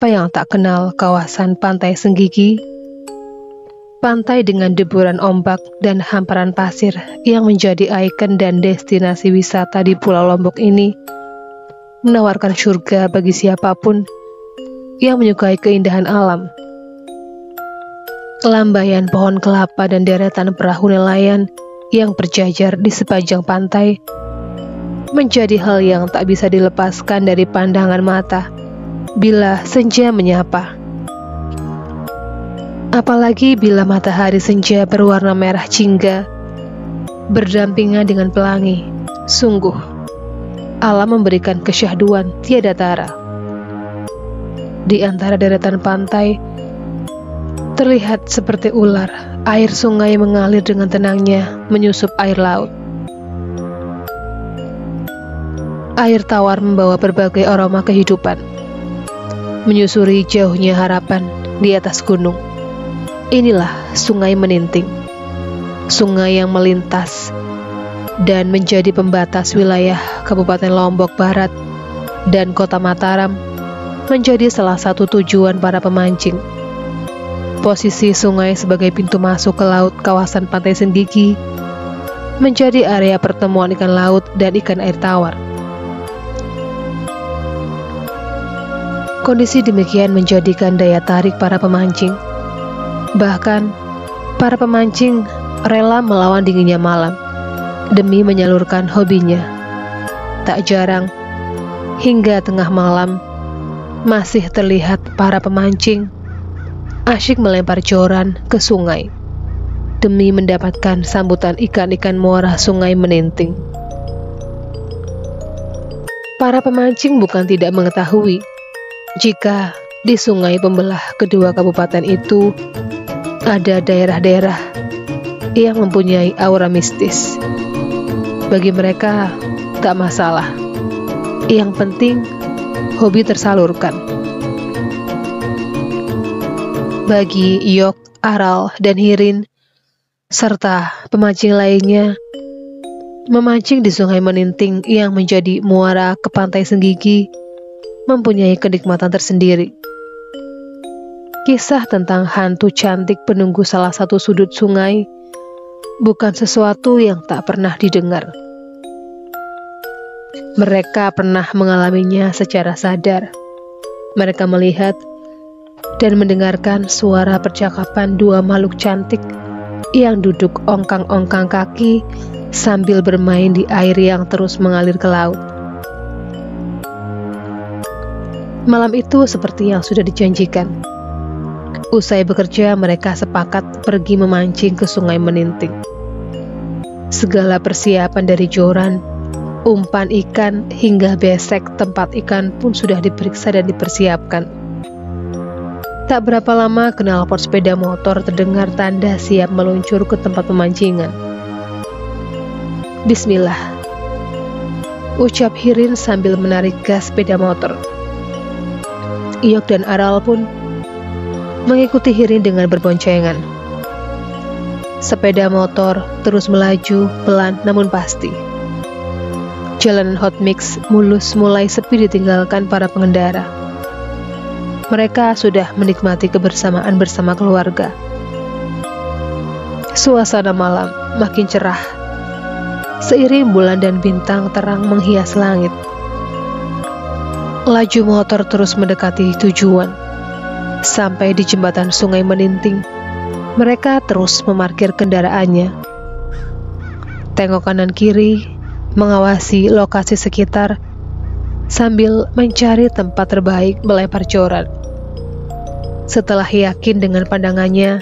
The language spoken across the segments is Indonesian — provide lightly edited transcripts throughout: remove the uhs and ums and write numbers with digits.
Siapa yang tak kenal kawasan Pantai Senggigi? Pantai dengan deburan ombak dan hamparan pasir yang menjadi ikon dan destinasi wisata di Pulau Lombok ini menawarkan surga bagi siapapun yang menyukai keindahan alam. Lambaian pohon kelapa dan deretan perahu nelayan yang berjajar di sepanjang pantai menjadi hal yang tak bisa dilepaskan dari pandangan mata bila senja menyapa. Apalagi bila matahari senja berwarna merah jingga berdampingan dengan pelangi. Sungguh, alam memberikan kesyahduan tiada tara. Di antara deretan pantai, terlihat seperti ular, air sungai mengalir dengan tenangnya menyusup air laut. Air tawar membawa berbagai aroma kehidupan, menyusuri jauhnya harapan di atas gunung. Inilah Sungai Meninting, sungai yang melintas dan menjadi pembatas wilayah Kabupaten Lombok Barat dan Kota Mataram, menjadi salah satu tujuan para pemancing. Posisi sungai sebagai pintu masuk ke laut kawasan Pantai Senggigi menjadi area pertemuan ikan laut dan ikan air tawar. Kondisi demikian menjadikan daya tarik para pemancing. Bahkan, para pemancing rela melawan dinginnya malam demi menyalurkan hobinya. Tak jarang, hingga tengah malam, masih terlihat para pemancing asyik melempar joran ke sungai demi mendapatkan sambutan ikan-ikan muara Sungai Meninting. Para pemancing bukan tidak mengetahui jika di sungai pembelah kedua kabupaten itu ada daerah-daerah yang mempunyai aura mistis. Bagi mereka, tak masalah. Yang penting, hobi tersalurkan. Bagi Yok, Aral, dan Hirin, serta pemancing lainnya, memancing di Sungai Meninting yang menjadi muara ke Pantai Senggigi mempunyai kenikmatan tersendiri. Kisah tentang hantu cantik penunggu salah satu sudut sungai bukan sesuatu yang tak pernah didengar. Mereka pernah mengalaminya secara sadar. Mereka melihat dan mendengarkan suara percakapan dua makhluk cantik yang duduk ongkang-ongkang kaki sambil bermain di air yang terus mengalir ke laut. Malam itu seperti yang sudah dijanjikan. Usai bekerja, mereka sepakat pergi memancing ke Sungai Meninting. Segala persiapan dari joran, umpan ikan, hingga besek tempat ikan pun sudah diperiksa dan dipersiapkan. Tak berapa lama, knalpot sepeda motor terdengar tanda siap meluncur ke tempat pemancingan. Bismillah, ucap Hirin sambil menarik gas sepeda motor. Yok dan Aral pun mengikuti Hirin dengan berboncengan. Sepeda motor terus melaju pelan namun pasti. Jalanan hot mix mulus mulai sepi ditinggalkan para pengendara. Mereka sudah menikmati kebersamaan bersama keluarga. Suasana malam makin cerah. Seiring bulan dan bintang terang menghias langit. Laju motor terus mendekati tujuan. Sampai di jembatan Sungai Meninting, mereka terus memarkir kendaraannya. Tengok kanan kiri, mengawasi lokasi sekitar, sambil mencari tempat terbaik melempar joran. Setelah yakin dengan pandangannya,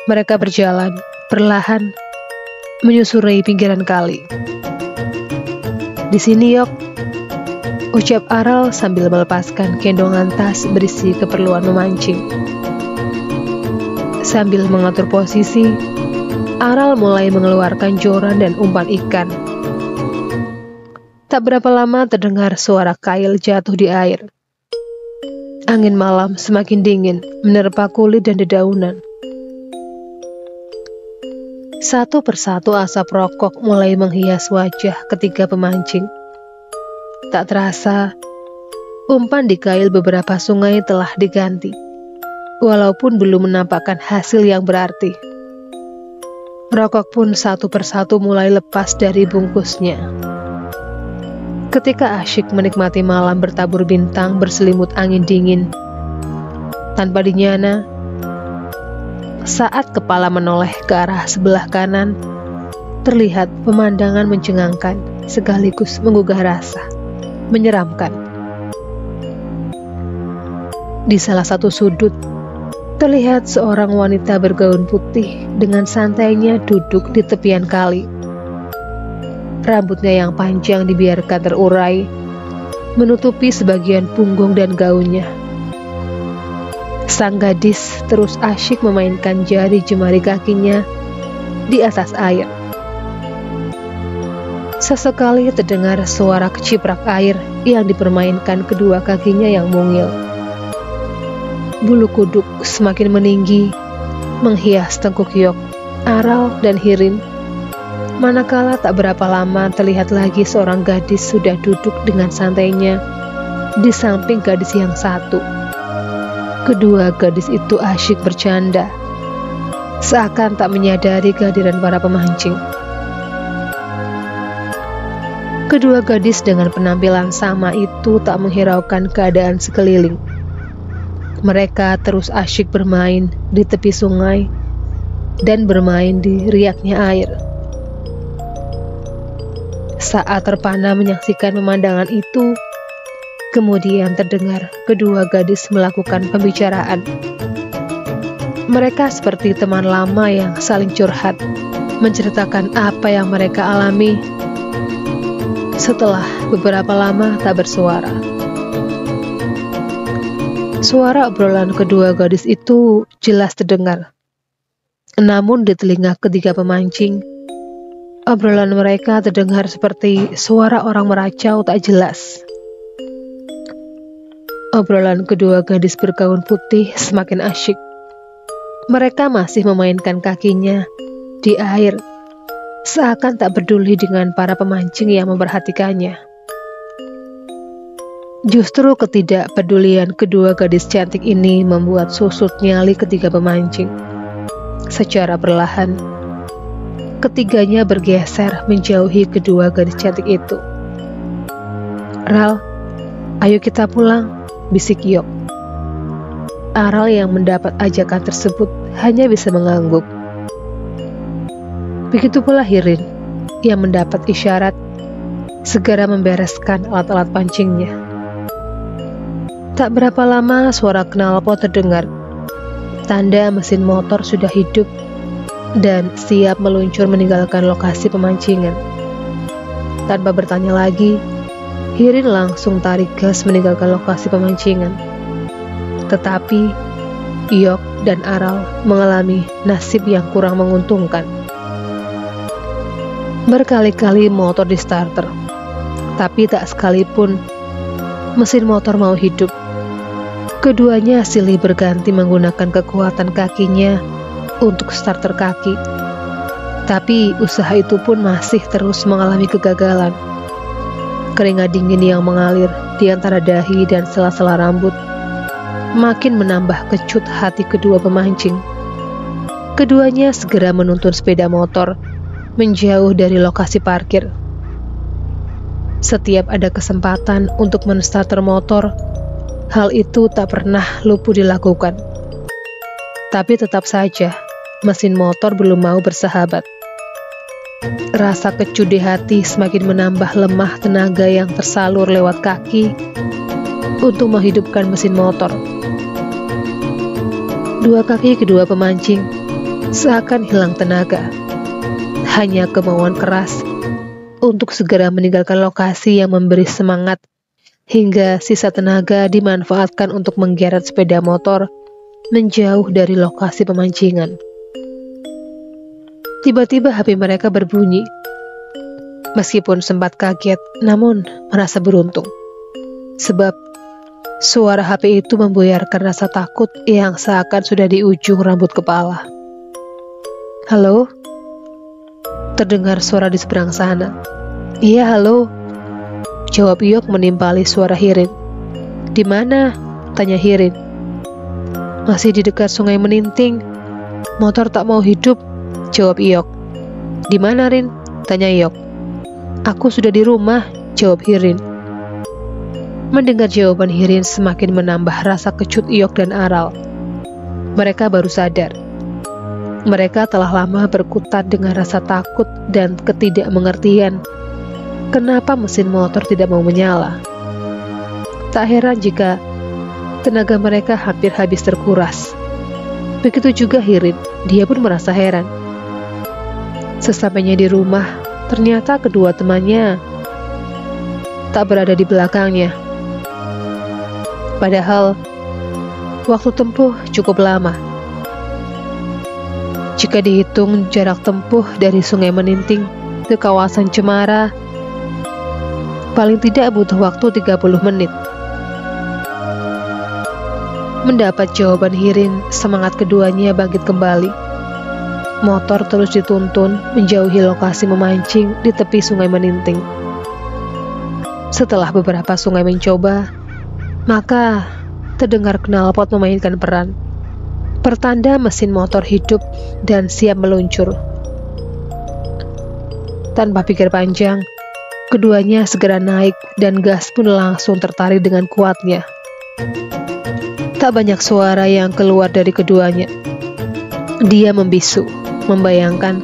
mereka berjalan perlahan menyusuri pinggiran kali. Di sini, Yok, ucap Aral sambil melepaskan gendongan tas berisi keperluan memancing. Sambil mengatur posisi, Aral mulai mengeluarkan joran dan umpan ikan. Tak berapa lama terdengar suara kail jatuh di air. Angin malam semakin dingin menerpa kulit dan dedaunan. Satu persatu asap rokok mulai menghias wajah ketiga pemancing. Tak terasa, Umpan di kail beberapa sungai telah diganti, walaupun belum menampakkan hasil yang berarti. Rokok pun satu persatu mulai lepas dari bungkusnya. Ketika asyik menikmati malam bertabur bintang berselimut angin dingin, tanpa dinyana, saat kepala menoleh ke arah sebelah kanan, terlihat pemandangan mencengangkan sekaligus menggugah rasa, menyeramkan. Di salah satu sudut, terlihat seorang wanita bergaun putih dengan santainya duduk di tepian kali. Rambutnya yang panjang dibiarkan terurai, menutupi sebagian punggung dan gaunnya. Sang gadis terus asyik memainkan jari jemari kakinya di atas air. Sesekali terdengar suara keciprak air yang dipermainkan kedua kakinya yang mungil. Bulu kuduk semakin meninggi, menghias tengkuk Yok, Aral, dan Hirin. Manakala tak berapa lama terlihat lagi seorang gadis sudah duduk dengan santainya di samping gadis yang satu. Kedua gadis itu asyik bercanda, seakan tak menyadari kehadiran para pemancing. Kedua gadis dengan penampilan sama itu tak menghiraukan keadaan sekeliling. Mereka terus asyik bermain di tepi sungai dan bermain di riaknya air. Saat terpana menyaksikan pemandangan itu, kemudian terdengar kedua gadis melakukan pembicaraan. Mereka seperti teman lama yang saling curhat, menceritakan apa yang mereka alami setelah beberapa lama tak bersuara. Suara obrolan kedua gadis itu jelas terdengar. Namun di telinga ketiga pemancing, obrolan mereka terdengar seperti suara orang meracau tak jelas. Obrolan kedua gadis bergaun putih semakin asyik. Mereka masih memainkan kakinya di air, seakan tak peduli dengan para pemancing yang memperhatikannya. Justru ketidakpedulian kedua gadis cantik ini membuat susut nyali ketiga pemancing. Secara perlahan, ketiganya bergeser menjauhi kedua gadis cantik itu. "Ral, ayo kita pulang," bisik Yok. Aral yang mendapat ajakan tersebut hanya bisa mengangguk. Begitu pula Hirin yang mendapat isyarat segera membereskan alat-alat pancingnya. Tak berapa lama suara knalpot terdengar. Tanda mesin motor sudah hidup dan siap meluncur meninggalkan lokasi pemancingan. Tanpa bertanya lagi, Hirin langsung tarik gas meninggalkan lokasi pemancingan. Tetapi Yok dan Aral mengalami nasib yang kurang menguntungkan. Berkali-kali motor di starter, tapi tak sekalipun mesin motor mau hidup. Keduanya silih berganti menggunakan kekuatan kakinya untuk starter kaki. Tapi usaha itu pun masih terus mengalami kegagalan. Keringat dingin yang mengalir di antara dahi dan sela-sela rambut makin menambah kecut hati kedua pemancing. Keduanya segera menuntun sepeda motor menjauh dari lokasi parkir. Setiap ada kesempatan untuk menstarter motor, hal itu tak pernah luput dilakukan. Tapi tetap saja, mesin motor belum mau bersahabat. Rasa kecut di hati semakin menambah lemah tenaga yang tersalur lewat kaki untuk menghidupkan mesin motor. Dua kaki kedua pemancing seakan hilang tenaga. Hanya kemauan keras untuk segera meninggalkan lokasi yang memberi semangat hingga sisa tenaga dimanfaatkan untuk menggeret sepeda motor menjauh dari lokasi pemancingan. Tiba-tiba HP mereka berbunyi. Meskipun sempat kaget, namun merasa beruntung. Sebab suara HP itu membuyarkan rasa takut yang seakan sudah di ujung rambut kepala. "Halo?" Terdengar suara di seberang sana. "Iya, halo," jawab Yok menimpali suara Hirin. "Di mana?" tanya Hirin. "Masih di dekat Sungai Meninting. Motor tak mau hidup," jawab Iyok. "Di mana, Rin?" tanya Iyok. "Aku sudah di rumah," jawab Hirin. Mendengar jawaban Hirin semakin menambah rasa kecut Iyok dan Aral. Mereka baru sadar. Mereka telah lama berkutat dengan rasa takut dan ketidakmengertian. Kenapa mesin motor tidak mau menyala? Tak heran jika tenaga mereka hampir habis terkuras. Begitu juga Hirin, dia pun merasa heran. Sesampainya di rumah, ternyata kedua temannya tak berada di belakangnya. Padahal, waktu tempuh cukup lama. Jika dihitung jarak tempuh dari Sungai Meninting ke kawasan Cemara, paling tidak butuh waktu 30 menit. Mendapat jawaban Hirin, semangat keduanya bangkit kembali. Motor terus dituntun menjauhi lokasi memancing di tepi Sungai Meninting. Setelah beberapa sungai mencoba, maka terdengar knalpot memainkan peran. Pertanda mesin motor hidup dan siap meluncur. Tanpa pikir panjang, keduanya segera naik dan gas pun langsung tertarik dengan kuatnya. Tak banyak suara yang keluar dari keduanya. Dia membisu, membayangkan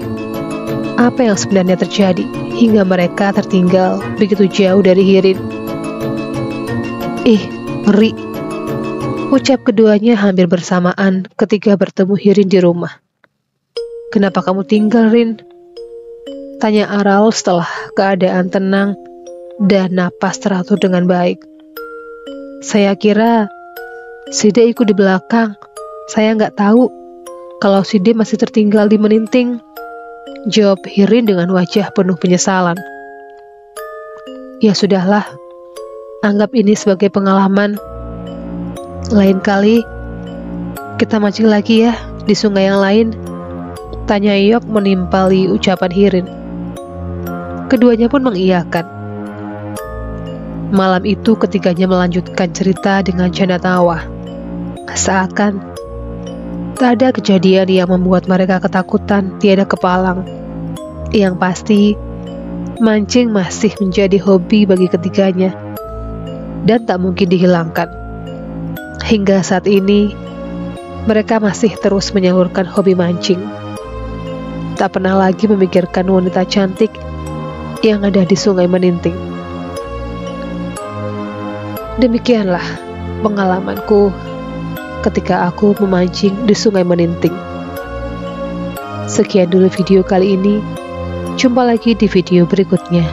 apa yang sebenarnya terjadi hingga mereka tertinggal begitu jauh dari Hirin. Ngeri, ucap keduanya hampir bersamaan ketika bertemu Hirin di rumah. "Kenapa kamu tinggal, Rin?" tanya Aral setelah keadaan tenang dan napas teratur dengan baik. "Saya kira Side ikut di belakang. Saya nggak tahu kalau Side masih tertinggal di Meninting," jawab Hirin dengan wajah penuh penyesalan. "Ya sudahlah, anggap ini sebagai pengalaman. Lain kali kita mancing lagi ya di sungai yang lain," tanya Iyok menimpali ucapan Hirin. Keduanya pun mengiyakan. Malam itu ketiganya melanjutkan cerita dengan canda tawa. Seakan tak ada kejadian yang membuat mereka ketakutan tiada kepalang. Yang pasti, mancing masih menjadi hobi bagi ketiganya dan tak mungkin dihilangkan. Hingga saat ini, mereka masih terus menyalurkan hobi mancing. Tak pernah lagi memikirkan wanita cantik yang ada di Sungai Meninting. Demikianlah pengalamanku ketika aku memancing di Sungai Meninting. Sekian dulu video kali ini. Jumpa lagi di video berikutnya.